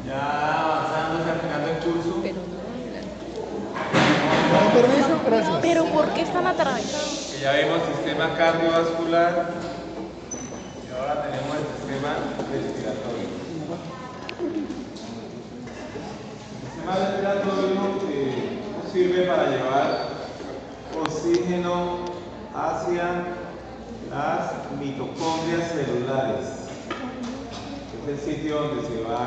Ya avanzando, terminando el curso. Pero no hablan. Con permiso, gracias. Pero ¿por qué están atravesados? Que ya vimos sistema cardiovascular y ahora tenemos el sistema respiratorio. El sistema respiratorio sirve para llevar oxígeno hacia las mitocondrias celulares. Es el sitio donde se va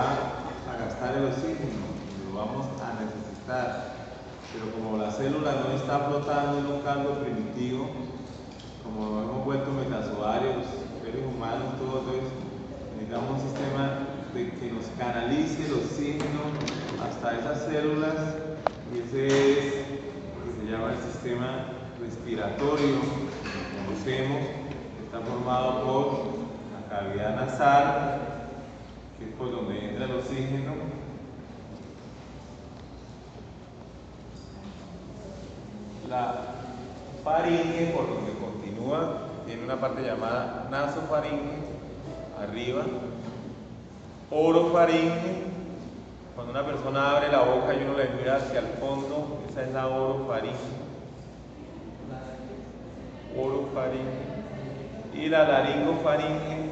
a gastar el oxígeno, lo vamos a necesitar. Pero como la célula no está flotando en un caldo primitivo, como nos hemos vuelto metazoarios, seres humanos, todo eso, necesitamos un sistema que nos canalice el oxígeno hasta esas células, y ese es lo que se llama el sistema respiratorio, que conocemos, que está formado por la cavidad nasal, que es por donde entra el oxígeno, la faringe, por donde continúa, tiene una parte llamada nasofaringe, arriba, orofaringe, cuando una persona abre la boca y uno le mira hacia el fondo, esa es la orofaringe, y la laringofaringe,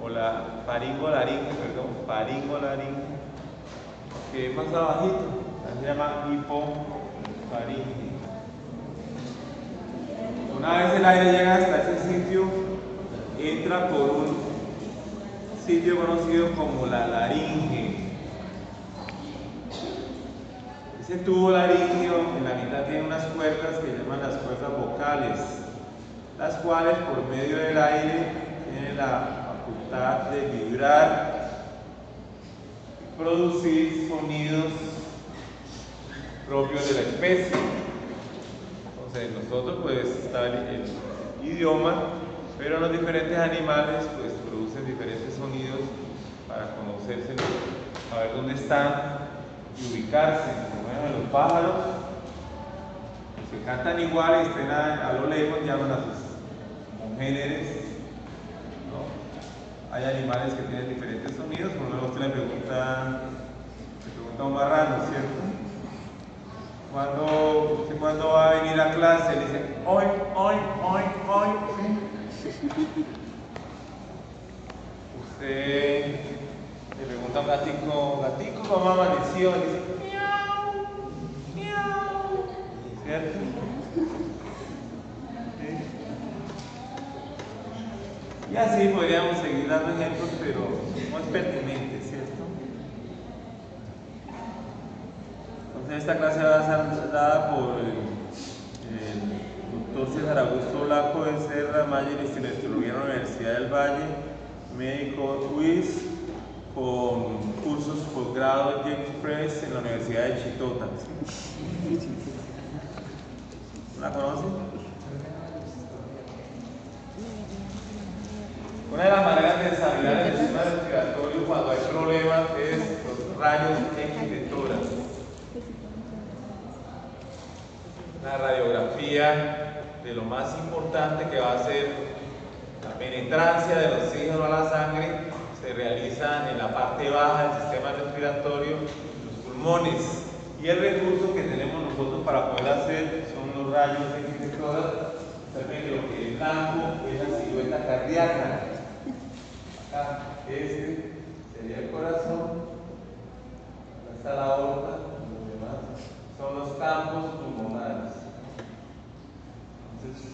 o la faringolaringe, que es más abajito, se llama hipofaringe. Una vez el aire llega hasta ese sitio, entra por un sitio conocido como la laringe. Ese tubo laríngeo en la mitad tiene unas cuerdas que llaman las cuerdas vocales, las cuales por medio del aire tienen la facultad de vibrar y producir sonidos propios de la especie. Entonces nosotros pues está el idioma, pero los diferentes animales pues producen diferentes sonidos para conocerse, saber dónde están y ubicarse. Por lo menos los pájaros que cantan igual y estén a lo lejos llaman a sus congéneres, ¿no? Hay animales que tienen diferentes sonidos. Por lo menos usted le pregunta a un marrano, ¿cierto? Cuando va a venir a clase, le dice hoy, usted le pregunta a un gatico, ¿cómo amaneció? Le dice miau, miau, ¿cierto? ¿Sí? Y así podríamos seguir dando ejemplos, pero no es pertinente, ¿cierto? Entonces esta clase va a ser dada por el doctor César Augusto Blanco de Serra, Mayer y Cinesiología en la Universidad del Valle, médico UIS, con cursos posgrado James Press en la Universidad de Chitota. ¿Sí? ¿La conocen? Una de las maneras de desarrollar el sistema respiratorio cuando hay problemas es los rayos X de tórax. Una radiografía de lo más importante que va a ser la penetrancia del oxígeno a la sangre, se realiza en la parte baja del sistema respiratorio, los pulmones, y el recurso que tenemos nosotros para poder hacer son los rayos X de tórax. Observen que lo que es blanco es la silueta cardíaca. Acá, este sería el corazón, acá está la aorta, los demás son los campos pulmonares. Entonces,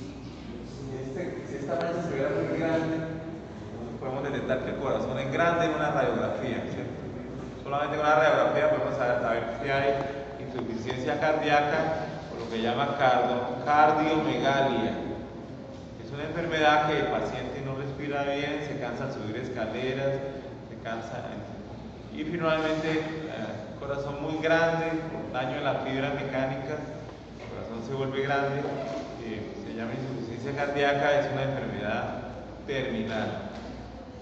si esta mancha se viera muy grande, nosotros podemos detectar que el corazón es grande en una radiografía, ¿cierto? Solamente con una radiografía podemos saber si hay insuficiencia cardíaca o lo que llama cardiomegalia. Es una enfermedad que el paciente no respira bien, se cansa al subir escaleras, se cansa. Y finalmente, corazón muy grande, por daño en la fibra mecánica, el corazón se vuelve grande, se llama insuficiencia cardíaca, es una enfermedad terminal.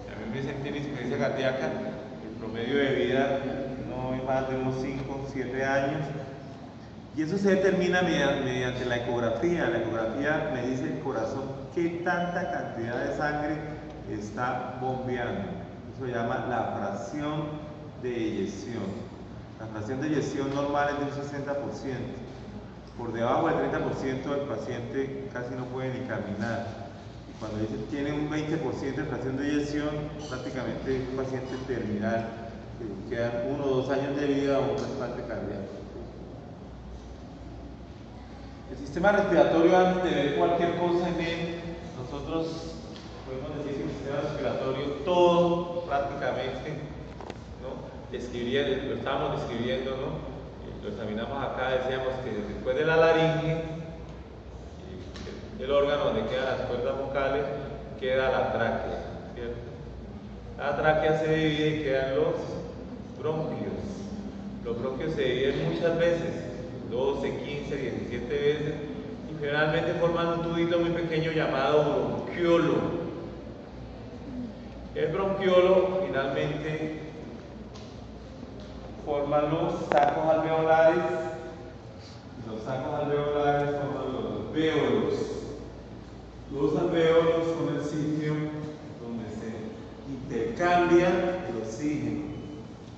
A mí me sentí insuficiencia cardíaca, el promedio de vida no es más de unos 5 o 7 años, y eso se determina mediante la ecografía. La ecografía me dice el corazón qué tanta cantidad de sangre está bombeando. Eso se llama la fracción de eyección. La fracción de eyección normal es del 60%. Por debajo del 30% el paciente casi no puede ni caminar. Y cuando dice tiene un 20% de fracción de eyección, prácticamente es un paciente terminal, que quedan 1 o 2 años de vida o un trasplante cardíaco. El sistema respiratorio, antes de ver cualquier cosa en él, nosotros podemos decir que el sistema respiratorio, todo prácticamente, ¿no? Lo estábamos describiendo, ¿no? Lo examinamos acá, decíamos que después de la laringe, el órgano donde quedan las cuerdas vocales, queda la tráquea, ¿cierto? La tráquea se divide y quedan los bronquios. Los bronquios se dividen muchas veces, 12, 15, 17 veces, y generalmente forman un tubito muy pequeño llamado bronquiolo. El bronquiolo finalmente forma los sacos alveolares, y los sacos alveolares forman los alvéolos. Los alvéolos son el sitio donde se intercambia el oxígeno.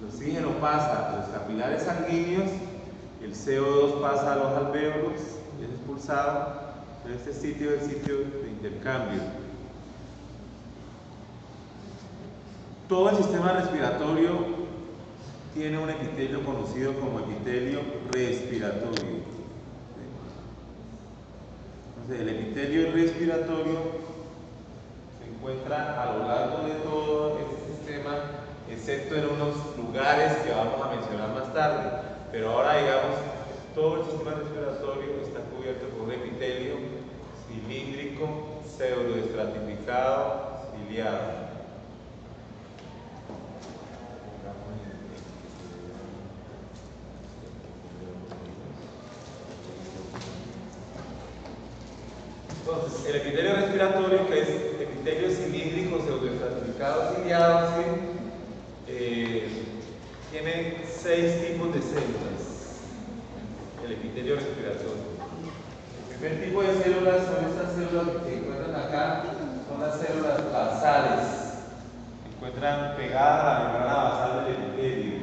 El oxígeno pasa a los capilares sanguíneos, el CO2 pasa a los alvéolos y es expulsado. Pero este sitio es el sitio de intercambio. Todo el sistema respiratorio tiene un epitelio conocido como epitelio respiratorio. Entonces, el epitelio respiratorio se encuentra a lo largo de todo este sistema, excepto en unos lugares que vamos a mencionar más tarde. Pero ahora, digamos, todo el sistema respiratorio está cubierto por un epitelio cilíndrico, pseudoestratificado, ciliado. Entonces, el epitelio respiratorio, que es epitelio cilíndrico, pseudoestratificado, ciliado, ¿sí? Tiene 6 tipos de células. El epitelio respiratorio. El primer tipo de células son estas células que se encuentran acá, son las células basales. Se encuentran pegadas a la membrana basal del epitelio.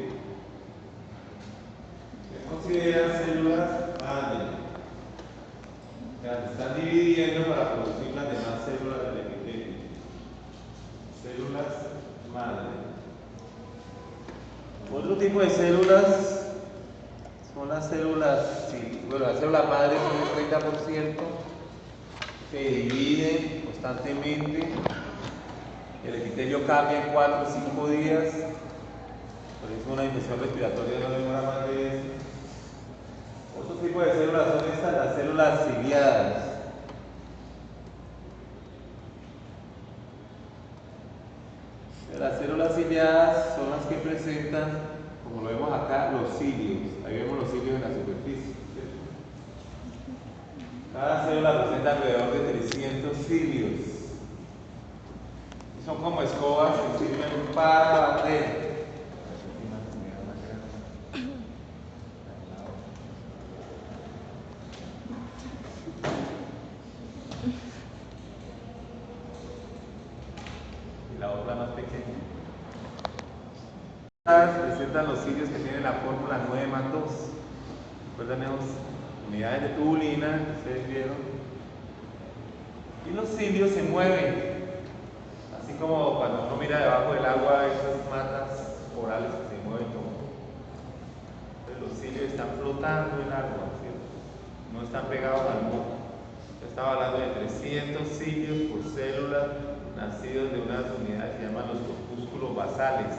Se consideran células madre. Se están dividiendo para producir las demás células del epitelio. Células madre. Otro tipo de células son las células, bueno, las células madre son el 30%, se dividen constantemente. El epitelio cambia en 4 o 5 días, por eso una infección respiratoria no demora más de eso. Otro tipo de células son estas, las células ciliadas. Las células ciliadas son las que presentan, como lo vemos acá, los cilios. Ahí vemos los cilios en la superficie. Cada célula presenta alrededor de 300 cilios. Y son como escobas que sirven para barrer. La otra más pequeña. Presentan los cilios que tienen la fórmula 9+2. Recuerdan esas unidades de tubulina que ustedes vieron. Y los cilios se mueven, así como cuando uno mira debajo del agua esas matas corales que se mueven como. Entonces los cilios están flotando en el agua, ¿cierto? No están pegados al muro. Yo estaba hablando de 300 cilios por célula, nacidos de unas unidades que se llaman los corpúsculos basales.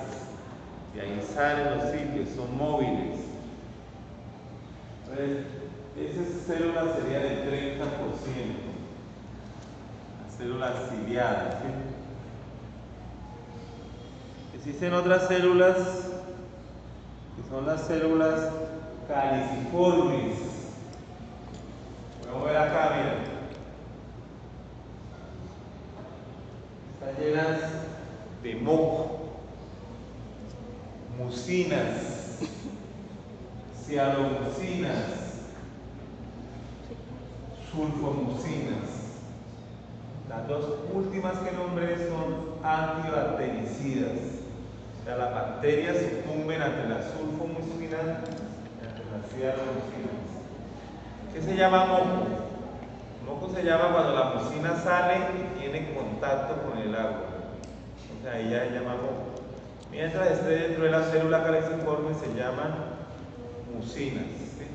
Y ahí salen los cilios, son móviles. Entonces, esas células serían el 30%. Las células ciliadas, ¿sí? Existen otras células que son las células caliciformes. Podemos ver acá, miren. Están llenas de moco, mucinas, cianomucinas, sulfomucinas. Las dos últimas que nombré son antibactericidas. sea, las bacterias sucumben ante la sulfomucina y ante la cianomucina. ¿Qué se llama moco? Moco se llama cuando la mucina sale y tiene contacto con el agua. O sea, ahí ya se llama moco. Mientras esté dentro de la célula caliciforme se llaman mucinas. ¿Sí?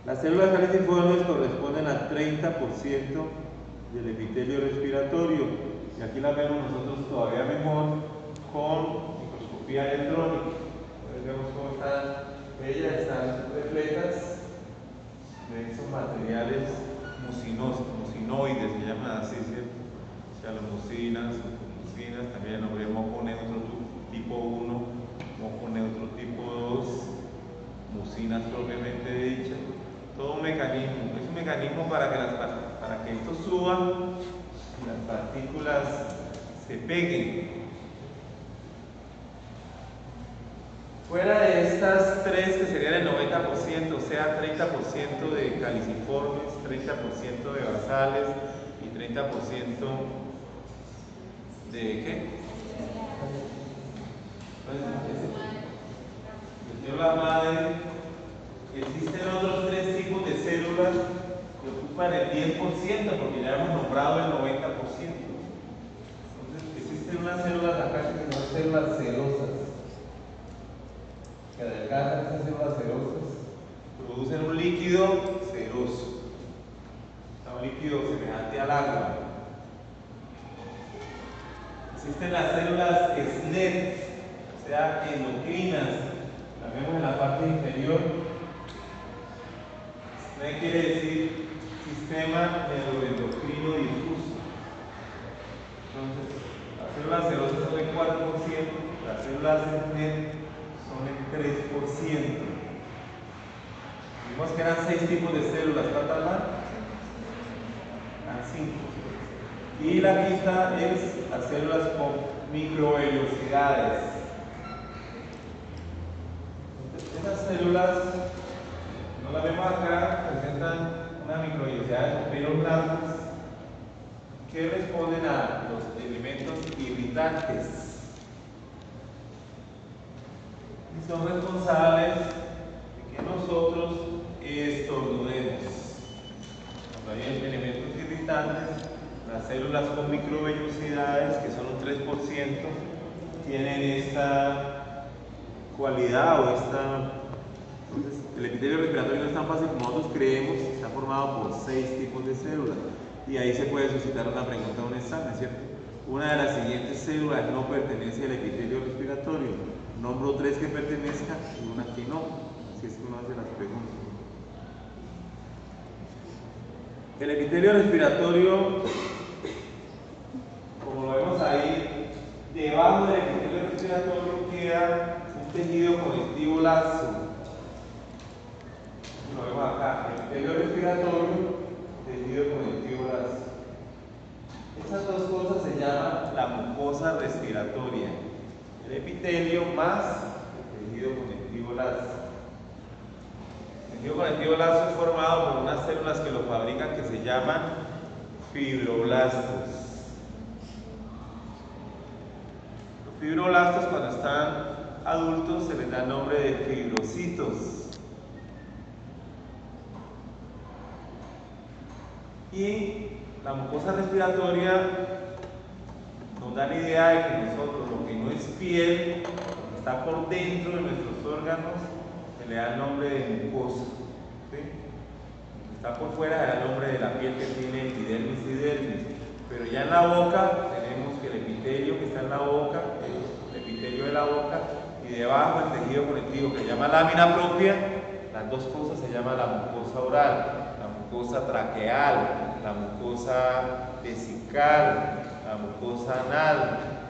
Las células caliciformes corresponden al 30% del epitelio respiratorio. Y aquí la vemos nosotros todavía mejor con microscopía electrónica. Entonces vemos cómo están bellas, están repletas de esos materiales mucinoides, se llaman así, ¿cierto? O sea, las mucinas, también lo vemos moco neutro tipo 1, moco neutro tipo 2, mucinas propiamente dichas. Todo un mecanismo, es un mecanismo para que esto suba y las partículas se peguen. Fuera de estas tres, que serían el 90%, o sea, 30% de caliciformes, 30% de basales y 30% de ¿qué? De célula madre. Existen otros tres tipos de células que ocupan el 10%, porque ya hemos nombrado el 90%. Entonces, existen unas células acá que son células serosas, que adelgazan esas células serosas, producen un líquido seroso, o sea, un líquido semejante al agua. Existen las células SNET, o sea, endocrinas, las vemos en la parte inferior. SNET quiere decir sistema neuroendocrino difuso. Entonces, las células serosas son el 4%, las células SNET son el 3%. Vimos que eran 6 tipos de células, ¿cuántas más? Eran 5. Y la quinta es las células con microvellosidades. Estas células, no las vemos acá, presentan una microvellosidad de pelos largos que responden a los elementos irritantes y son responsables de que nosotros estornudemos. Cuando hay elementos irritantes, las células con microvellosidades, que son un 3%, tienen esta cualidad o esta... Entonces, el epitelio respiratorio no es tan fácil como nosotros creemos, está formado por 6 tipos de células. Y ahí se puede suscitar una pregunta de un examen, ¿cierto? Una de las siguientes células no pertenece al epitelio respiratorio. Nombro 3 que pertenezcan y una que no. Así es que uno hace las preguntas. El epitelio respiratorio, como lo vemos ahí, debajo del epitelio respiratorio queda un tejido conectivo laxo. Lo vemos acá, epitelio respiratorio, tejido conectivo laxo. Estas dos cosas se llaman la mucosa respiratoria. El epitelio más el tejido conectivo laxo. El tejido conectivo laxo es formado por unas células que lo fabrican que se llaman fibroblastos. Los fibroblastos, cuando están adultos, se les da el nombre de fibrocitos. Y la mucosa respiratoria nos da la idea de que nosotros, lo que no es piel, lo que está por dentro de nuestros órganos, se le da el nombre de mucosa. ¿Sí? Lo que está por fuera se da el nombre de la piel que tiene epidermis y dermis. Pero ya en la boca tenemos que el epitelio que está en la boca, el epitelio de la boca, y debajo el tejido conectivo que se llama lámina propia. Las dos cosas se llaman la mucosa oral, la mucosa traqueal, la mucosa vesical, la mucosa anal,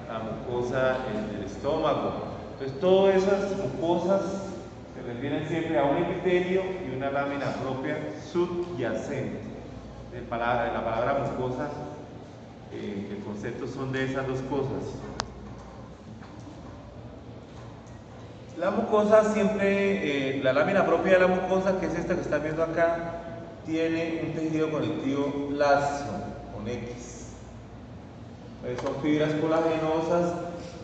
la mucosa del estómago. Entonces todas esas mucosas se refieren siempre a un epitelio y una lámina propia subyacente. La palabra mucosa, el concepto son de esas dos cosas. La mucosa siempre, la lámina propia de la mucosa, que es esta que están viendo acá, tiene un tejido conectivo laxo, con X. Son fibras colagenosas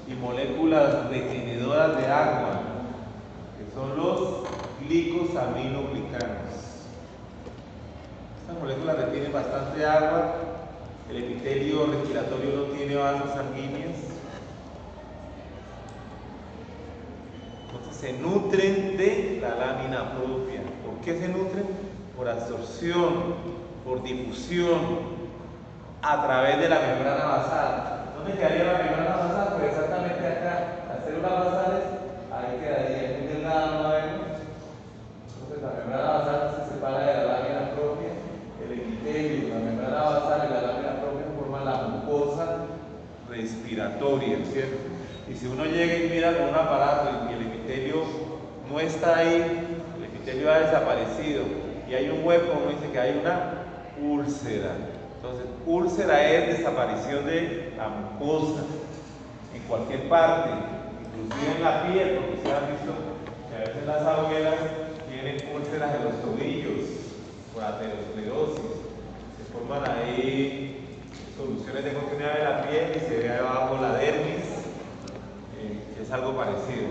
y moléculas retenedoras de agua, que son los glicosaminoglicanos. Estas moléculas retienen bastante agua. El epitelio respiratorio no tiene vasos sanguíneos. Entonces se nutren de la lámina propia. ¿Por qué se nutren? Por absorción, por difusión, a través de la membrana basal. ¿Dónde quedaría la membrana basal? Pues exactamente acá. Las células basales, ahí quedaría. En el lado no la vemos. Entonces la membrana basal se separa de la lámina propia. El epitelio, la membrana basal y la lámina propia forman la mucosa respiratoria, ¿cierto? Y si uno llega y mira con un aparato y el epitelio no está ahí, el epitelio ha desaparecido y hay un hueco, uno dice que hay una úlcera. Entonces, úlcera es desaparición de la mucosa en cualquier parte, inclusive en la piel, porque ustedes han visto que a veces las abuelas tienen úlceras en los tobillos por aterosclerosis. Se forman ahí soluciones de continuidad de la piel y se ve abajo la dermis, que es algo parecido.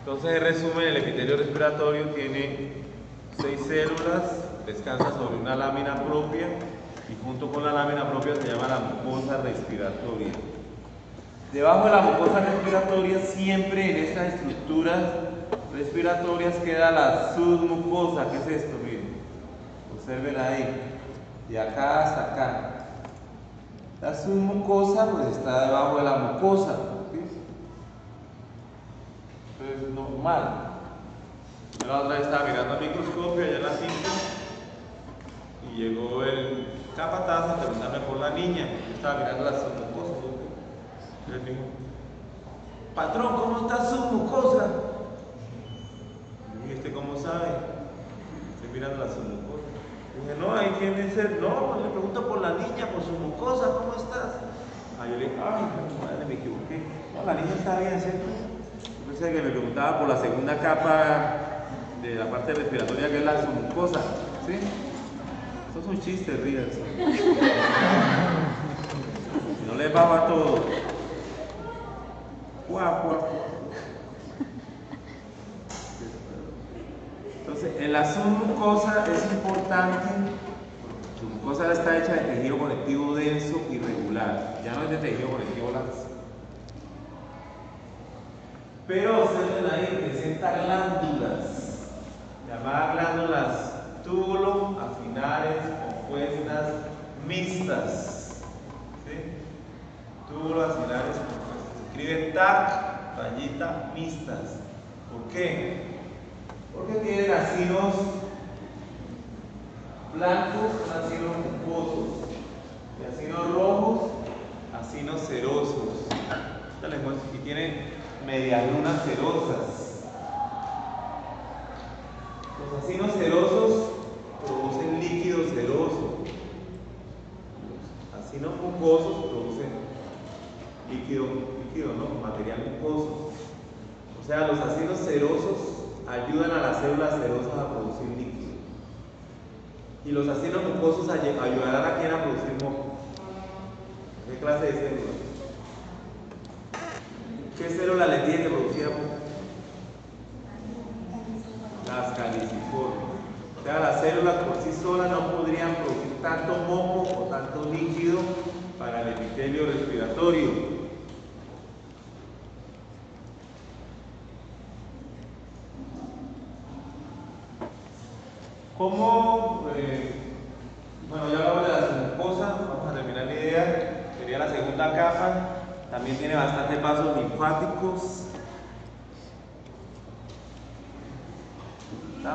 Entonces, en resumen, el epitelio respiratorio tiene 6 células, descansa sobre una lámina propia y junto con la lámina propia se llama la mucosa respiratoria. Debajo de la mucosa respiratoria, siempre en estas estructuras respiratorias queda la submucosa. ¿Qué es esto? Miren, observen ahí, de acá hasta acá. La submucosa pues está debajo de la mucosa, ¿sí? Eso es normal. Yo la otra vez estaba mirando al microscopio allá en la finca y llegó el capataz a preguntarme por la niña. Yo estaba mirando la submucosa. Y le dijo: patrón, ¿cómo está submucosa? Y dije: ¿este cómo sabe? Estoy mirando la submucosa. Dije: no, ahí tiene que ser. No, le pregunto por la niña, por su mucosa, ¿cómo estás? Yo le dije: ay, madre, me equivoqué. No, la niña está bien, ¿cierto? Yo pensé que me preguntaba por la segunda capa de la parte respiratoria, que es la submucosa, ¿sí? Esto es un chiste, ríense. No les va a todo. Guau, guau. Entonces, en la submucosa es importante. La submucosa está hecha de tejido conectivo denso y regular, ya no es de tejido conectivo laxo. Pero observen ahí, presenta glándulas, llamadas glándulas túbulo-afilares compuestas mixtas. ¿Sí? Túbulo-afilares compuestas. Se escribe TAC, rayita, mixtas. ¿Por qué? Porque tienen acinos blancos, acinos mucosos, y acinos rojos, acinos serosos. Y tienen medialunas serosas. Los acinos serosos producen líquido seroso. Los acinos mucosos producen líquido, ¿no? Material mucoso. O sea, los acinos serosos ayudan a las células serosas a producir líquido. Y los acinos mucosos ayudarán a quien a producir moco. ¿Qué clase de células? ¿Qué célula le tiene que producir moco? Las caliciformes. O sea, las células por sí solas no podrían producir tanto moco o tanto líquido para el epitelio respiratorio. ¿Cómo? Bueno, ya hablamos de la submucosa, vamos a terminar la idea. Sería la segunda capa. También tiene bastantes vasos linfáticos. ¿Está?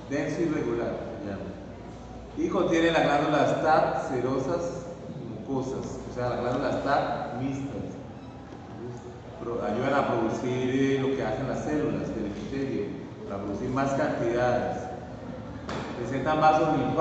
Denso y regular. Ya. Y contiene las glándulas TAP serosas y mucosas, o sea, las glándulas TAP mixtas. Ayudan a producir lo que hacen las células del epitelio, para producir más cantidades. Presentan vasos linfáticos.